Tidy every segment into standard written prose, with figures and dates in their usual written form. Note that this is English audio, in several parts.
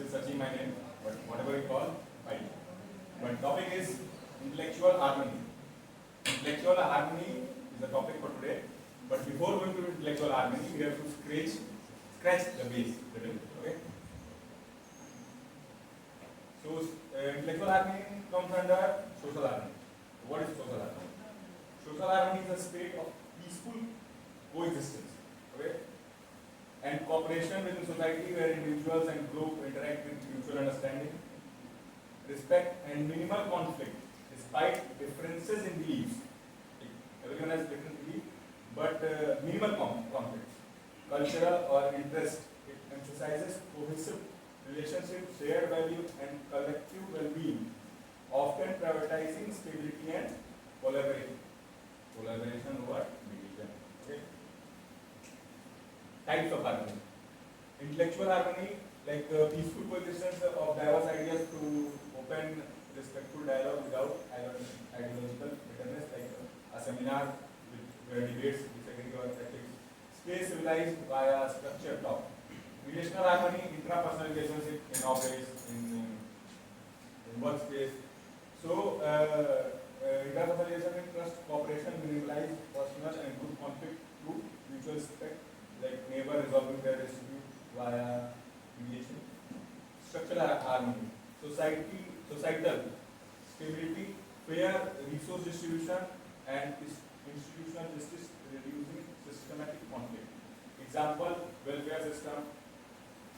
still searching my name, but whatever you call, fine. But topic is intellectual harmony. Intellectual harmony is the topic for today. But before going to intellectual harmony, we have to scratch the base little bit. Okay. So intellectual harmony comes under social harmony. What is social harmony? Social harmony is a state of peaceful coexistence. Okay. And cooperation within society where individuals and groups interact with mutual understanding, respect and minimal conflict despite differences in beliefs. Everyone has different beliefs, but minimal conflicts. Cultural or interest. It emphasizes cohesive relationships, shared value and collective well-being, often prioritizing stability and collaboration. Collaboration over division. Okay. Types of harmony. Intellectual harmony, like peaceful coexistence of diverse ideas through open, respectful dialogue without ideological bitterness, like a seminar where debates disagree or ethics. Stay civilized via structured talk. Relational harmony, intrapersonal relationship in office, in workspace. So, interpersonal relationship, trust, cooperation, minimize personal and group conflict through mutual respect, like neighbor resolving their dispute via mediation. Structural harmony, societal stability, fair resource distribution, and institutional justice, reducing systematic conflict. Example: welfare system,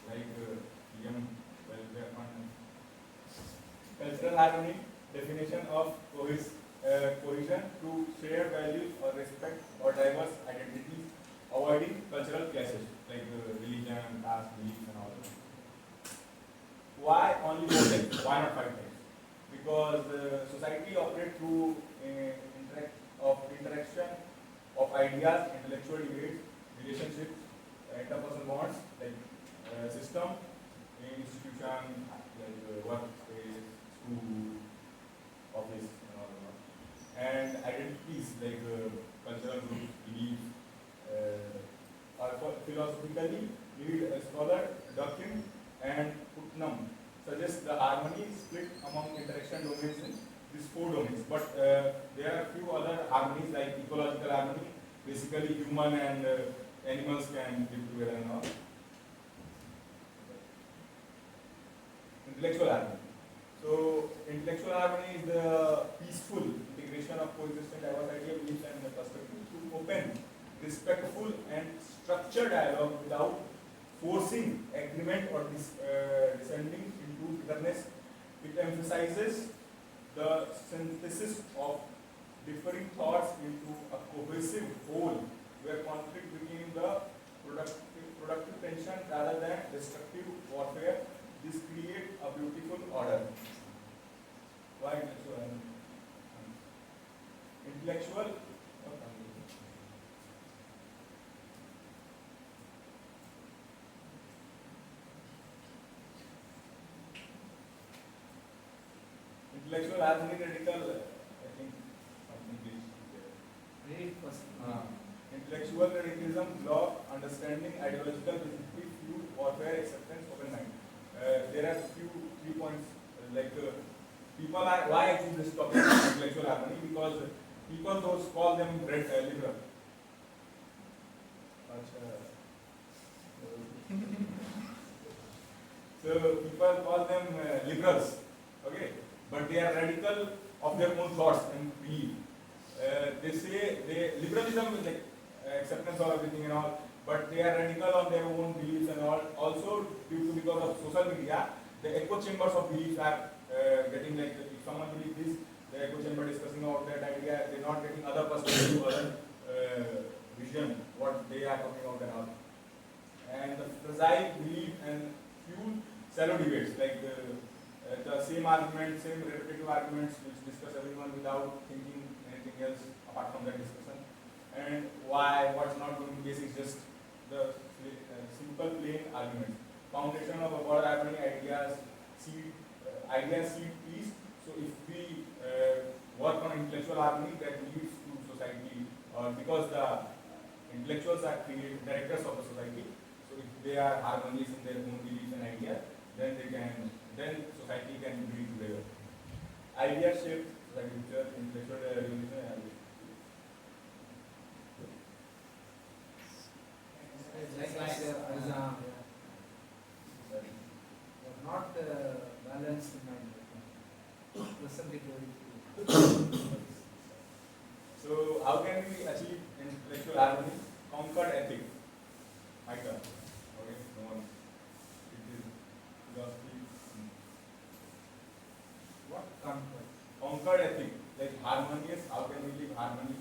like PM welfare fund. Cultural harmony, definition of cohesion through shared values or respect or diverse identities, avoiding cultural clashes like religion, caste, beliefs, and all that. Why only 4 types? Why not 5 types? Because society operates through interaction of ideas, intellectual debates, relationships, interpersonal bonds, like system, institution, like workspace, school, office, and all that. And identities like cultural groups, beliefs, are philosophically lead a scholar, Durkheim and Putnam suggests the harmony split among interaction domains in these 4 domains. But there are a few other harmonies like ecological harmony, basically human and animals can live together and all. Intellectual harmony. So intellectual harmony is the peaceful integration of coexistent diverse ideas, beliefs and perspectives to open, respectful and structured dialogue without forcing agreement or descending into bitterness. It emphasizes the synthesis of differing thoughts into a cohesive whole where conflict became the productive tension rather than destructive warfare. This creates a beautiful order. Why intellectual? Intellectual. Intellectual harmony radical, I think intellectual radicalism, law, understanding, ideological, philosophy, feud, warfare, acceptance, open mind. There are 3 points like people are, why I choose this topic intellectual harmony, because people those call them liberal. So people call them liberals, okay, but they are radical of their own thoughts and belief. They say liberalism is like acceptance of everything and all, but they are radical on their own beliefs and all. Also, because of social media, the echo chambers of beliefs are getting like, if someone believes this, the echo chamber discussing about that idea, they're not getting other perspective, other vision, what they are talking about and all. And the fragile belief and few shallow debates, like the same arguments, same repetitive arguments which discuss everyone without thinking anything else apart from that discussion. And why, what's not going to be basic, just the simple plain arguments. Foundation of a broader harmony, ideas seed peace. So if we work on intellectual harmony, that leads to society, because the intellectuals are directors of the society. So if they are harmonious in their own beliefs and ideas, then society can be together. Idea shaped like future intellectual revolution and not balanced mind. Present it very so how can we achieve intellectual harmony? Conquered ethic. My turn. Okay, no one. It is philosophy. What conquered? Conquered ethic, like harmonious. How can we live harmony?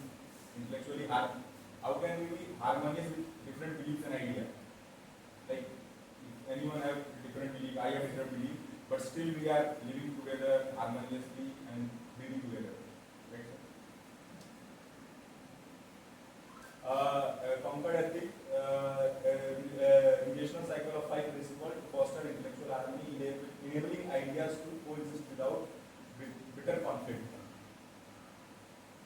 Intellectually how can we be harmonious with different beliefs and ideas? Like if anyone have different belief, I have different belief, but still we are living together harmoniously and breathing together. Right? Conquered ethic, relational cycle of 5 principles to foster intellectual harmony, enabling ideas to coexist without bitter conflict.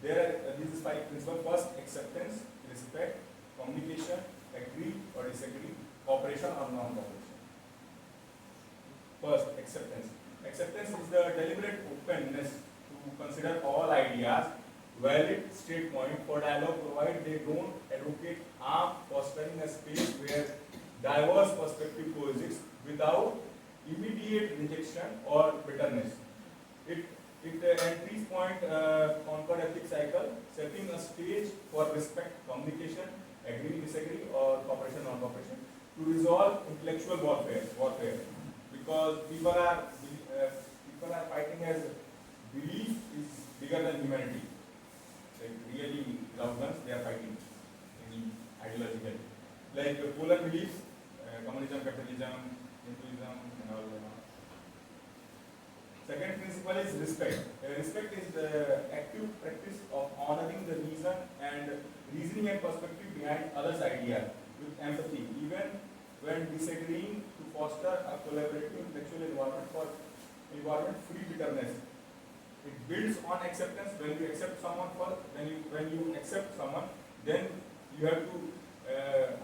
These 5 principles. First, acceptance, respect, communication, agree or disagree, cooperation or non-cooperation. First, acceptance. Acceptance is the deliberate openness to consider all ideas valid state point for dialogue, provided they don't advocate harm, fostering a space where diverse perspectives coexist without immediate rejection or bitterness. It entries point conquered ethic cycle, setting a stage for respect, communication, agree, disagree, or cooperation, non-cooperation, to resolve intellectual warfare. Because people are fighting as belief is bigger than humanity. Like really, without guns, they are fighting in ideological. Like polar beliefs, communism, capitalism, hinduism, and all that. Second principle is respect. Respect is the active practice of honoring the reasoning and perspective behind others' ideas with empathy, even when disagreeing, to foster a collaborative intellectual environment free bitterness. It builds on acceptance. When you accept someone when you accept someone, then you have to,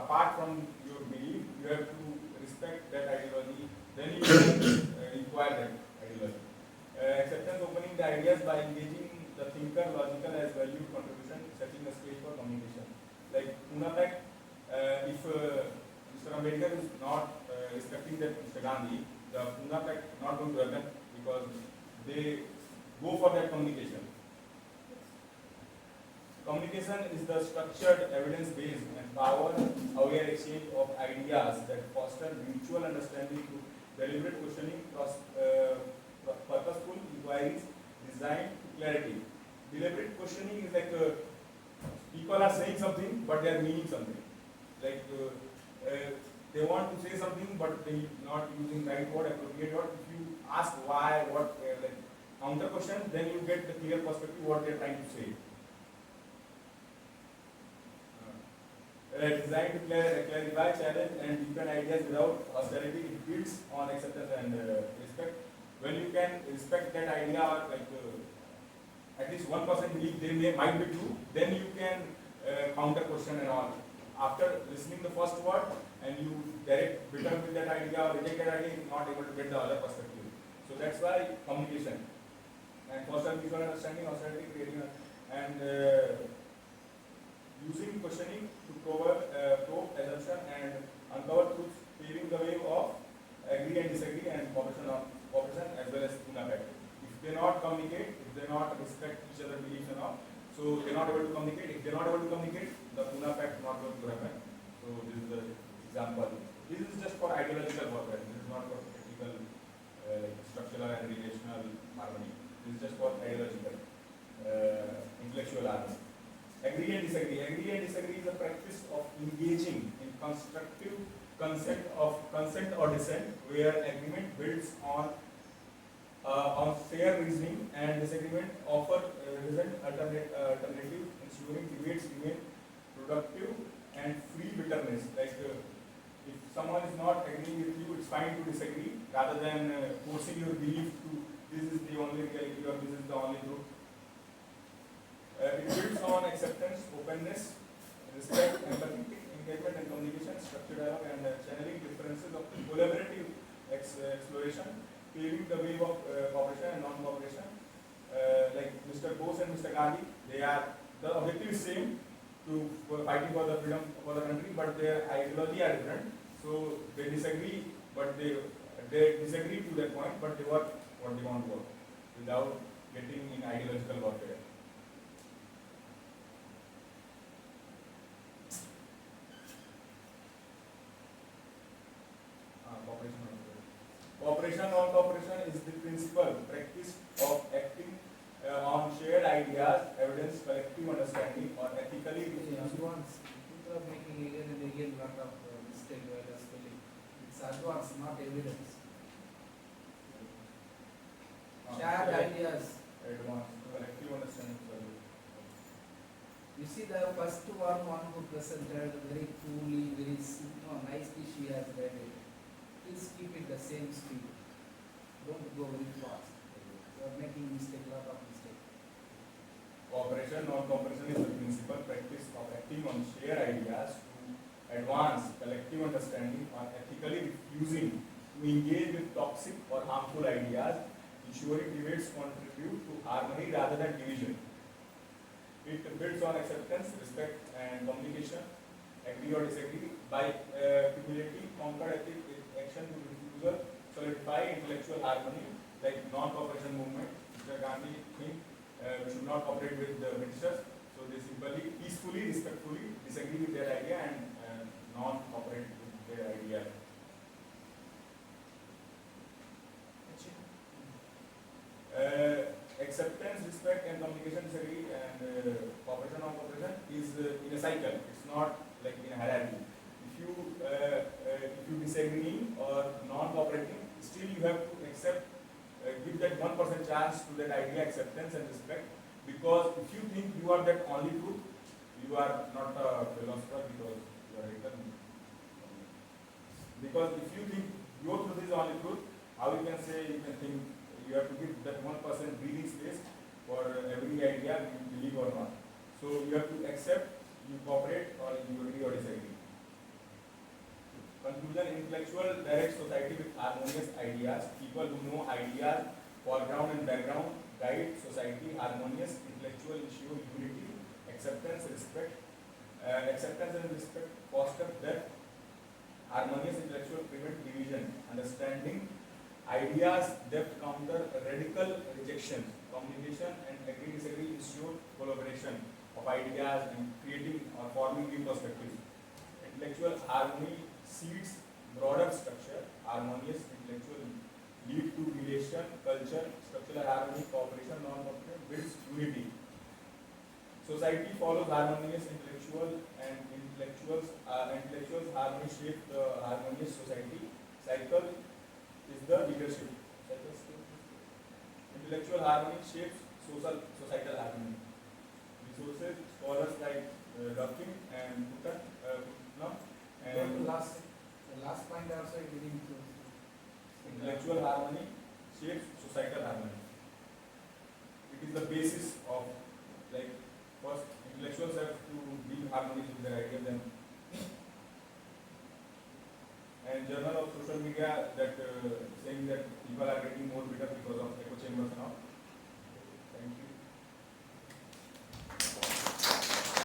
apart from your belief, you have to respect that ideology. Then you can inquire that ideology. Acceptance opening the ideas by engaging the thinker logical as valued contribution, setting the stage for communication. Like Pune Pact, if Mr. Ambedkar is not respecting that Mr. Gandhi, the Pune Pact not going to happen because they go for that communication. Communication is the structured, evidence-based and power-aware exchange of ideas that foster mutual understanding through deliberate questioning, purposeful inquiries designed to clarity. Deliberate questioning is like people are saying something but they are meaning something. Like they want to say something but they not using right word, appropriate word. If you ask why, what, like counter question, then you get the clear perspective what they are trying to say. Designed to clarify, challenge and deepen ideas without hostility. It builds on acceptance and respect. When you can respect that idea, or like at least 1% believe might be true, then you can counter question and all. After listening the first word and you direct bitter with that idea or reject that idea, you are not able to get the other perspective. So that's why communication and foster mutual understanding, hostility, creating and using questioning to probe assumption and uncover truths, paving the way of agree and disagree and cooperation as well as Pune Pact. If they not communicate, if they not respect each other's beliefs and all, so they're not able to communicate. If they're not able to communicate, the Pune Pact not going to happen. So this is the example. This is just for ideological warfare. This is not for technical, like structural and relational harmony. This is just for ideological, intellectual harmony. Agree and disagree. Agree and disagree is a practice of engaging in constructive consent or dissent, where agreement builds on fair reasoning and disagreement offer alternative, ensuring debates remain productive and free bitterness. Like if someone is not agreeing with you, it's fine to disagree rather than forcing your belief to this is the only reality or this is the only truth. It builds on acceptance, openness, respect, empathy, engagement and communication, structured dialogue and channeling differences of collaborative exploration collaboration, paving the way of cooperation and non-cooperation. Like Mr. Bose and Mr. Gandhi, the objective is same to fighting for the freedom for the country, but their ideology are different. So they disagree, but they disagree to that point, but they work what they want to work without getting in ideological warfare. Cooperation or cooperation is the principle practice of acting on shared ideas, evidence, collective understanding, or ethically Advance. People are making again and again lot of mistake while spelling. It's advance, not evidence. Shared ideas. Advance, collective understanding. You see the first one who presented very coolly, very nicely she has read it. Please keep it the same speed. Don't go very fast. You are making mistake, lot of mistake. Cooperation or cooperation is the principal practice of acting on shared ideas to advance collective understanding or ethically refusing to engage with toxic or harmful ideas, ensuring debates contribute to harmony rather than division. It builds on acceptance, respect, and communication, agree or disagree, by cumulative conquered ethic action to refusal, solidify intellectual harmony, like non-cooperation movement. Mr. Gandhi think we should not cooperate with the Britishers, so they simply peacefully, respectfully disagree with their idea and non-cooperate with their idea. Acceptance, respect, and communication disagree, and cooperation or cooperation is in a cycle. It's not like in a hierarchy. If you disagree or non-cooperating, still you have to accept, give that 1% chance to that idea, acceptance and respect. Because if you think you are that only truth, you are not a philosopher because you are written. Because if you think your truth is the only truth, how you can say, you can think you have to give that 1% breathing space for every idea you believe or not. So you have to accept, you cooperate, or you agree or disagree. Conclusion: intellectual direct society with harmonious ideas. People who know ideas, foreground and background, guide society. Harmonious intellectual ensure unity, acceptance, respect. Acceptance and respect foster depth. Harmonious intellectual prevent division. Understanding ideas, depth counter radical rejection. Communication and agree disagree ensure collaboration of ideas and creating or forming new perspectives. Intellectual harmony seeds broader structure. Harmonious intellectual lead to relation, culture, structural harmony, cooperation, non-cooperation builds unity. Society follows harmonious intellectual and intellectuals harmony shape the harmonious society. Cycle is the leadership. Intellectual harmony shapes societal harmony. Resources, scholars like Durkheim and Putnam and The last point also I didn't choose. intellectual harmony shapes societal harmony. It is the basis of, like, first intellectuals have to be harmonious with their ideas, and journal of social media that saying that people are getting more bitter because of echo chambers and all.